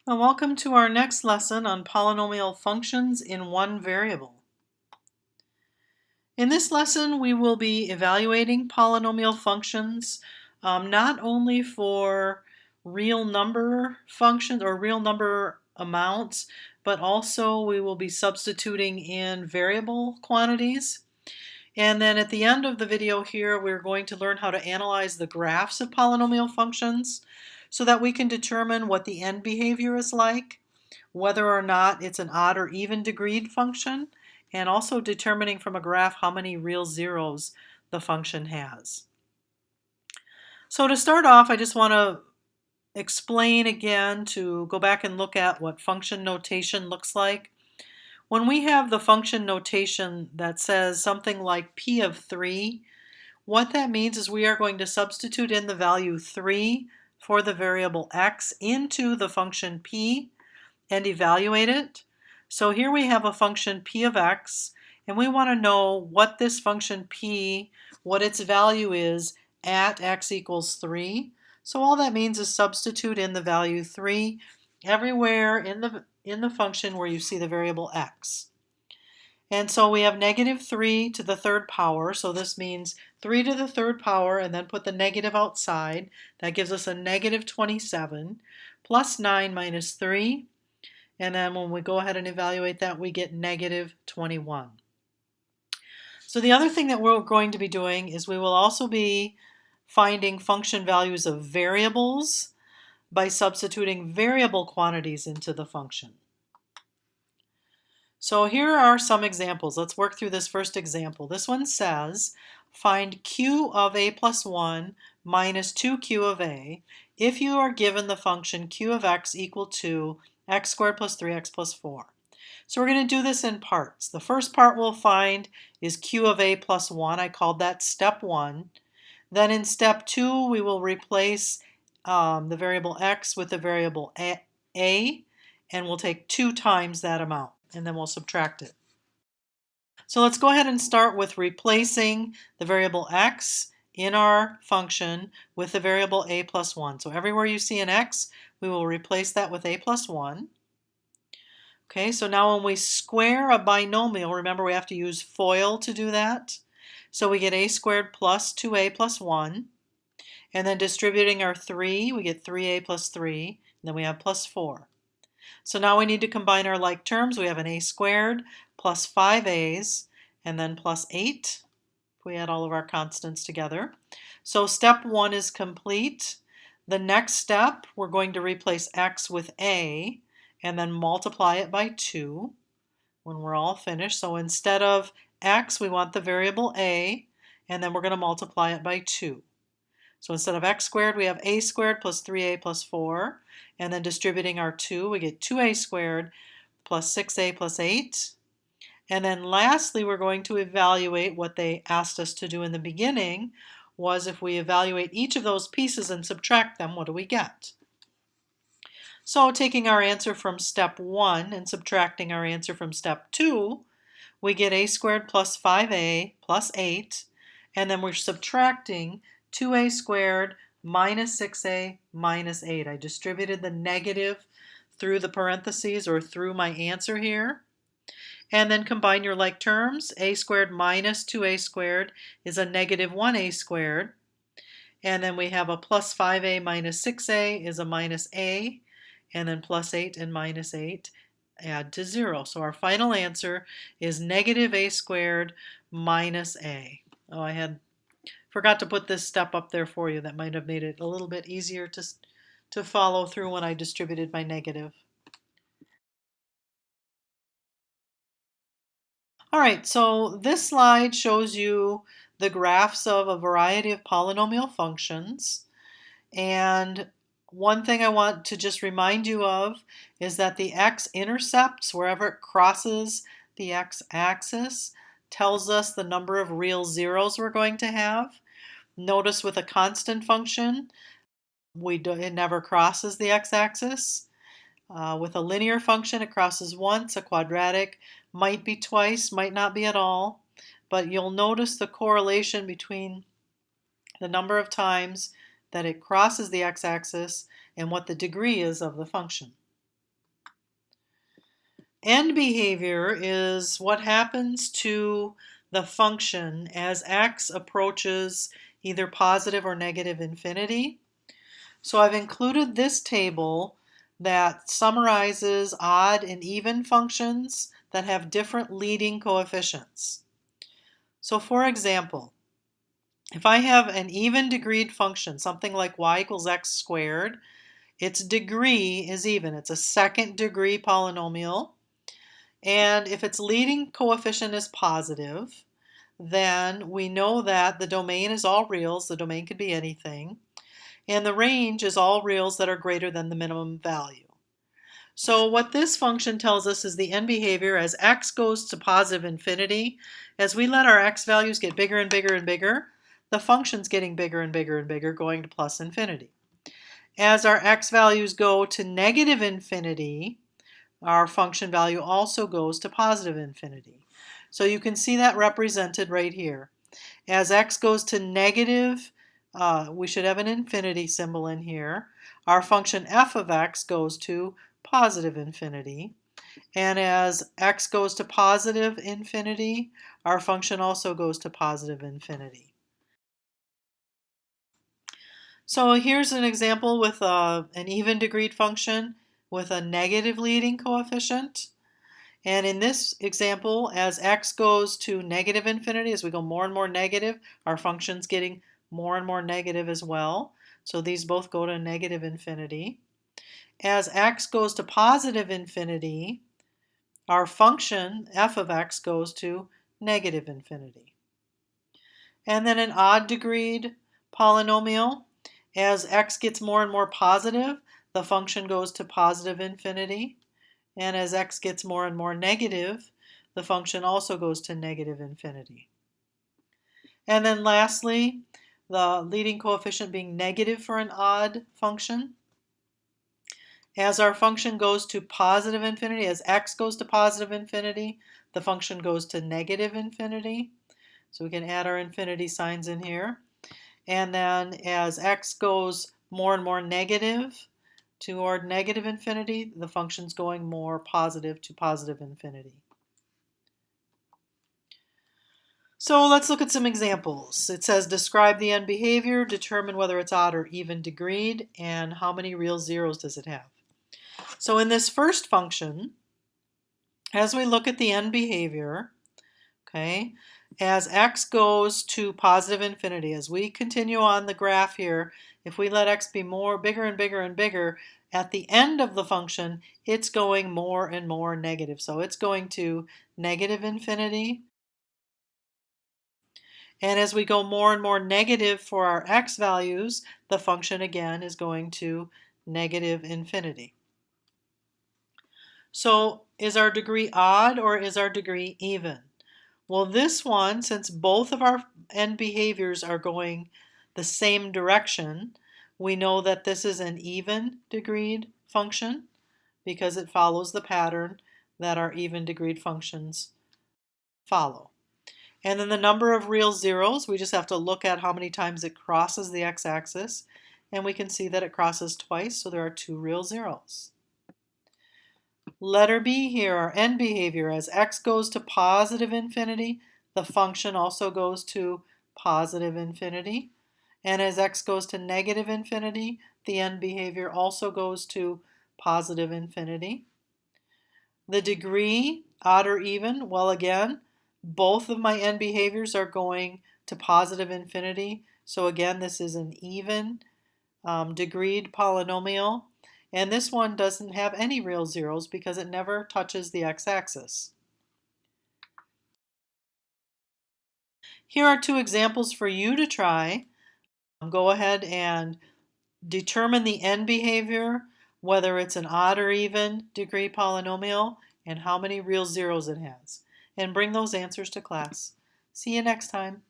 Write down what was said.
Well, welcome to our next lesson on polynomial functions in one variable. In this lesson, we will be evaluating polynomial functions not only for real number functions or real number amounts, but also we will be substituting in variable quantities. And then at the end of the video here, we're going to learn how to analyze the graphs of polynomial functions so that we can determine what the end behavior is like, whether or not it's an odd or even degreed function, and also determining from a graph how many real zeros the function has. So to start off, I just want to explain again to go back and look at what function notation looks like. When we have the function notation that says something like p of 3, what that means is we are going to substitute in the value 3 for the variable x into the function p and evaluate it. So here we have a function p of x, and we want to know what this function p, what its value is at x equals 3. So all that means is substitute in the value 3 everywhere in the function where you see the variable x. And so we have negative 3 to the third power, so this means 3 to the third power and then put the negative outside. That gives us a negative 27 plus 9 minus 3. And then when we go ahead and evaluate that, we get negative 21. So the other thing that we're going to be doing is we will also be finding function values of variables by substituting variable quantities into the function. So here are some examples. Let's work through this first example. This one says, find q of a plus 1 minus 2q of a if you are given the function q of x equal to x squared plus 3x plus 4. So we're going to do this in parts. The first part we'll find is q of a plus 1. I called that step 1. Then in step 2, we will replace the variable x with the variable a, and we'll take 2 times that amount, and then we'll subtract it. So let's go ahead and start with replacing the variable x in our function with the variable a plus 1. So everywhere you see an x, we will replace that with a plus 1. Okay, so now when we square a binomial, remember we have to use FOIL to do that. So we get a squared plus 2a plus 1. And then distributing our 3, we get 3a plus 3. And then we have plus 4. So now we need to combine our like terms. We have an a squared plus 5a's and then plus 8. If we add all of our constants together. So step 1 is complete. The next step, we're going to replace x with a and then multiply it by 2 when we're all finished. So instead of x, we want the variable a, and then we're going to multiply it by 2. So instead of x squared, we have a squared plus 3a plus 4, and then distributing our 2, we get 2a squared plus 6a plus 8. And then lastly, we're going to evaluate what they asked us to do in the beginning, was if we evaluate each of those pieces and subtract them, what do we get? So taking our answer from step 1 and subtracting our answer from step 2, we get a squared plus 5a plus 8, and then we're subtracting 2a squared minus 6a minus 8. I distributed the negative through the parentheses or through my answer here. And then combine your like terms. A squared minus 2a squared is a negative 1a squared. And then we have a plus 5a minus 6a is a minus a. And then plus 8 and minus 8 add to 0. So our final answer is negative a squared minus a. Oh, I forgot to put this step up there for you. That might have made it a little bit easier to follow through when I distributed my negative. All right, so this slide shows you the graphs of a variety of polynomial functions. And one thing I want to just remind you of is that the x-intercepts, wherever it crosses the x-axis, tells us the number of real zeros we're going to have. Notice with a constant function, it never crosses the x-axis. With a linear function, it crosses once. A quadratic might be twice, might not be at all. But you'll notice the correlation between the number of times that it crosses the x-axis and what the degree is of the function. End behavior is what happens to the function as x approaches either positive or negative infinity. So I've included this table that summarizes odd and even functions that have different leading coefficients. So for example, if I have an even degreed function, something like y equals x squared, its degree is even. It's a second degree polynomial. And if its leading coefficient is positive, then we know that the domain is all reals. The domain could be anything. And the range is all reals that are greater than the minimum value. So what this function tells us is the end behavior as x goes to positive infinity. As we let our x values get bigger and bigger and bigger, the function's getting bigger and bigger and bigger, going to plus infinity. As our x values go to negative infinity, our function value also goes to positive infinity. So you can see that represented right here. As x goes to negative, we should have an infinity symbol in here. Our function f of x goes to positive infinity. And as x goes to positive infinity, our function also goes to positive infinity. So here's an example with an even degreed function with a negative leading coefficient. And in this example, as x goes to negative infinity, as we go more and more negative, our function's getting more and more negative as well. So these both go to negative infinity. As x goes to positive infinity, our function, f of x, goes to negative infinity. And then an odd degreed polynomial, as x gets more and more positive, the function goes to positive infinity. And as x gets more and more negative, the function also goes to negative infinity. And then lastly, the leading coefficient being negative for an odd function. As our function goes to positive infinity, as x goes to positive infinity, the function goes to negative infinity. So we can add our infinity signs in here. And then as x goes more and more negative toward negative infinity, the function's going more positive to positive infinity. So let's look at some examples. It says describe the end behavior, determine whether it's odd or even degreed, and how many real zeros does it have. So in this first function, as we look at the end behavior, okay, as x goes to positive infinity, as we continue on the graph here, if we let x be bigger and bigger and bigger, at the end of the function, it's going more and more negative. So it's going to negative infinity. And as we go more and more negative for our x values, the function again is going to negative infinity. So is our degree odd or is our degree even? Well, this one, since both of our end behaviors are going the same direction, we know that this is an even degreed function because it follows the pattern that our even degreed functions follow. And then the number of real zeros, we just have to look at how many times it crosses the x-axis, and we can see that it crosses twice, so there are 2 real zeros. Letter B here, our end behavior, as x goes to positive infinity, the function also goes to positive infinity. And as x goes to negative infinity, the end behavior also goes to positive infinity. The degree, odd or even, well again, both of my end behaviors are going to positive infinity. So again, this is an even degreed polynomial. And this one doesn't have any real zeros because it never touches the x-axis. Here are 2 examples for you to try. Go ahead and determine the end behavior, whether it's an odd or even degree polynomial, and how many real zeros it has. And bring those answers to class. See you next time.